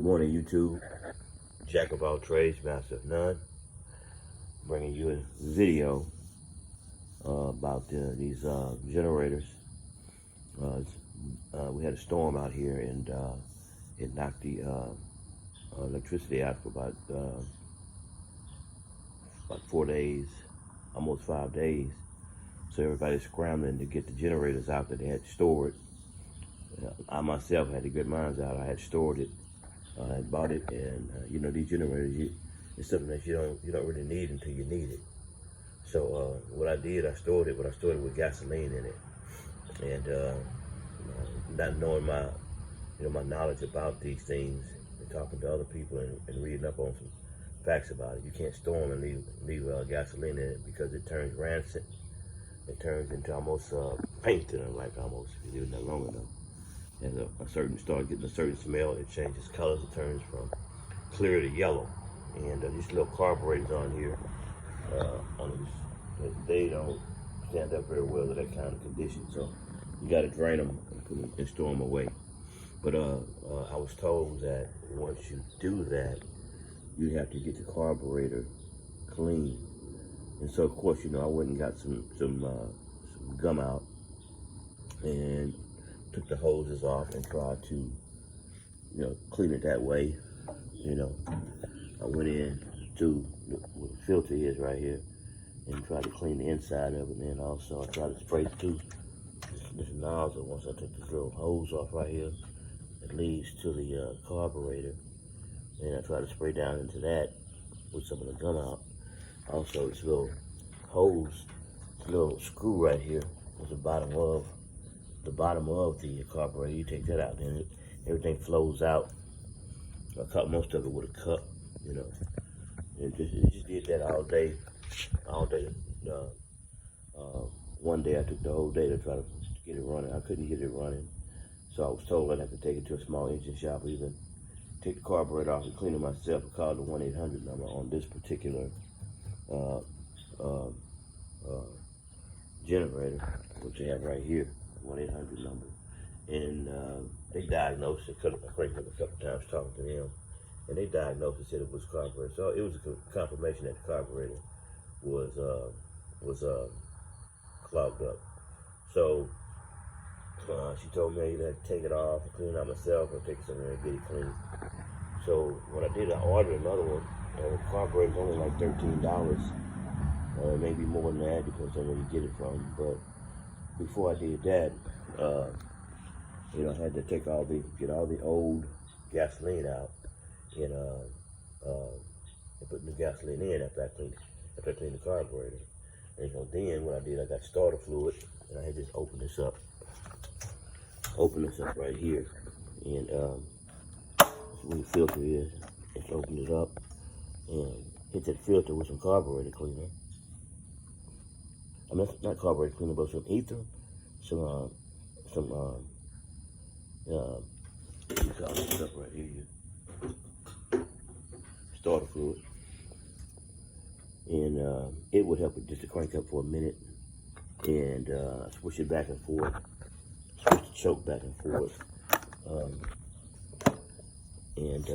Good morning, YouTube. Jack of all trades, master of none. Bringing you a video about these generators. We had a storm out here, and it knocked the electricity out for about 4 days, almost 5 days. So everybody's scrambling to get the generators out that they had stored. I myself had to get mine out. I had stored it. I had bought it, and you know, these generators, it's something that you don't really need until you need it. So what I did, I stored it, but I stored it with gasoline in it. And not knowing my knowledge about these things, and talking to other people and reading up on some facts about it, you can't store them and leave gasoline in it because it turns rancid. It turns into almost paint to them, like almost, if you leave it that long enough. And start getting a certain smell. It changes colors. It turns from clear to yellow. And these little carburetors on here, they don't stand up very well to that kind of condition. So you got to drain them and store them away. But I was told that once you do that, you have to get the carburetor clean. And so, of course, you know, I went and got some gum out and took the hoses off and tried to, you know, clean it that way. You know, I went in to where the filter is right here and tried to clean the inside of it. And then also I tried to spray through this nozzle. Once I took this little hose off right here that leads to the carburetor, and I tried to spray down into that with some of the gum out. Also, this little hose, this little screw right here is the bottom of the carburetor. You take that out, then everything flows out. I cut most of it with a cup, you know. And just did that all day. One day I took the whole day to try to get it running. I couldn't get it running, so I was told I'd have to take it to a small engine shop, or even take the carburetor off and clean it myself. I called the 1-800 number on this particular generator, which they have right here. 1-800 number, and they diagnosed it. I cranked up a couple times talking to them, and they diagnosed and said it was carburetor. So it was a confirmation that the carburetor was clogged up. So she told me that take it off and clean it out myself, or take it somewhere and get it clean. So what I did, I ordered another one. The carburetor's only like $13, maybe more than that, depends on where you get it from. But before I did that, you know, I had to get all the old gasoline out and put new gasoline in after I cleaned the carburetor. And so then what I did, I got starter fluid, and I had just opened this up right here, and where the filter is. Just open it up and hit that filter with some carburetor cleaner. I mean, not carburetor cleaner, but some ether, some you call this stuff right here, starter fluid, and it would help it just to crank up for a minute, and switch it back and forth, switch the choke back and forth, and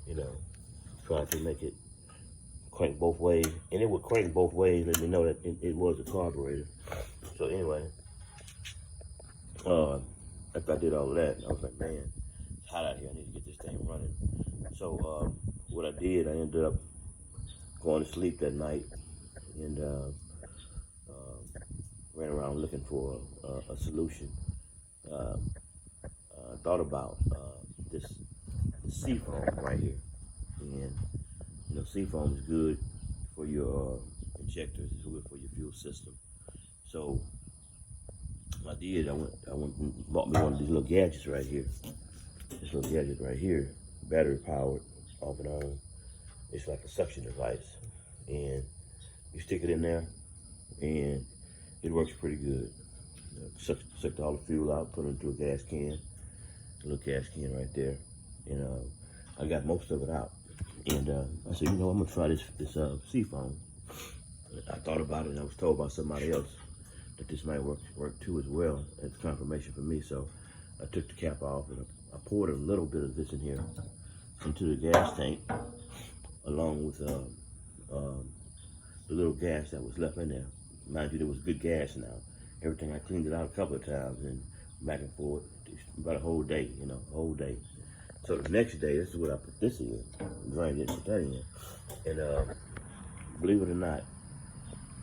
you know, try to make it crank both ways, and it would crank both ways, let me know that it was a carburetor. So anyway, after I did all of that, I was like, man, it's hot out here, I need to get this thing running. So what I did, I ended up going to sleep that night, and ran around looking for a solution. I thought about this seafoam right here, and you know, seafoam is good for your injectors. It's good for your fuel system. So I did. I went and bought me one of these little gadgets right here. This little gadget right here, battery powered, off and on. It's like a suction device, and you stick it in there, and it works pretty good. Sucked all the fuel out, put it into a gas can, a little gas can right there, and I got most of it out. And I said, you know, I'm gonna try this seafoam. I thought about it, and I was told by somebody else that this might work too as well. It's confirmation for me. So I took the cap off and I poured a little bit of this in here into the gas tank, along with the little gas that was left in there. Mind you, there was good gas now. Everything, I cleaned it out a couple of times and back and forth, about a whole day, a whole day. So the next day, this is what I put this in, drained it, put that in. And believe it or not,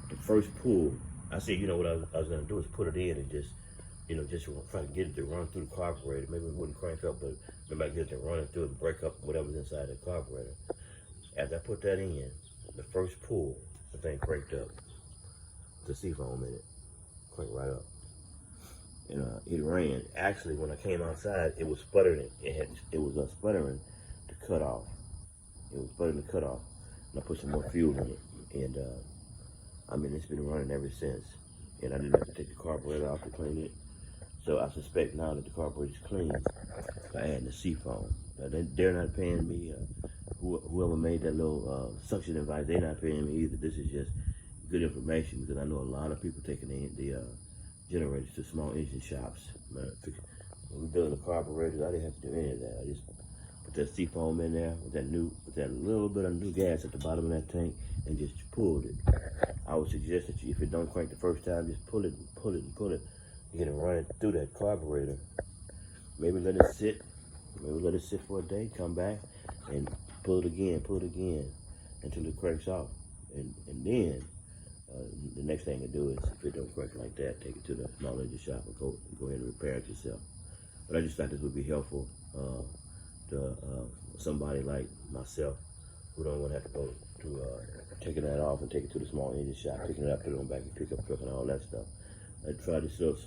the first pull, I said, what I was gonna do is put it in and just try to get it to run through the carburetor. Maybe it wouldn't crank up, but maybe I get it to run it through and break up whatever's inside the carburetor. After I put that in, the first pull, the thing cranked up. The seafoam in it, cranked right up. And it ran. Actually, when I came outside, it was sputtering. It was sputtering to cut off. It was sputtering to cut off. And I put some more fuel in it. And it's been running ever since. And I didn't have to take the carburetor off to clean it. So I suspect now that the carburetor is clean by adding the seafoam. They're not paying me. Whoever made that little suction device, they're not paying me either. This is just good information, because I know a lot of people taking the generators to small engine shops. When we built the carburetors, I didn't have to do any of that. I just put that seafoam in there with that little bit of new gas at the bottom of that tank and just pulled it. I would suggest that if it don't crank the first time, just pull it and pull it and pull it. You get it running through that carburetor. Maybe let it sit. Maybe let it sit for a day. Come back and pull it again until it cranks off, and then. The next thing to do is, if it don't crank like that, take it to the small engine shop and go ahead and repair it yourself. But I just thought this would be helpful to somebody like myself who don't want to have to go to taking that off and take it to the small engine shop, picking it up, put it on back and pick up truck and all that stuff. I tried this little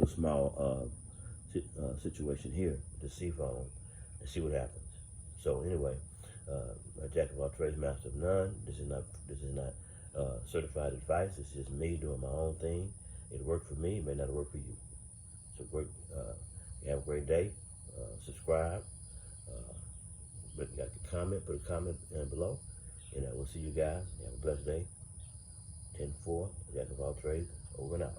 small situation here, the seafoam, and see what happens. So anyway, Jack of all trades, master of none. This is not certified advice. It's just me doing my own thing. It worked for me. It may not work for you. So great. You have a great day. Subscribe. But you got to comment. Put a comment below. And we'll see you guys. You have a blessed day. 10-4. Jack of all trades. Over and out.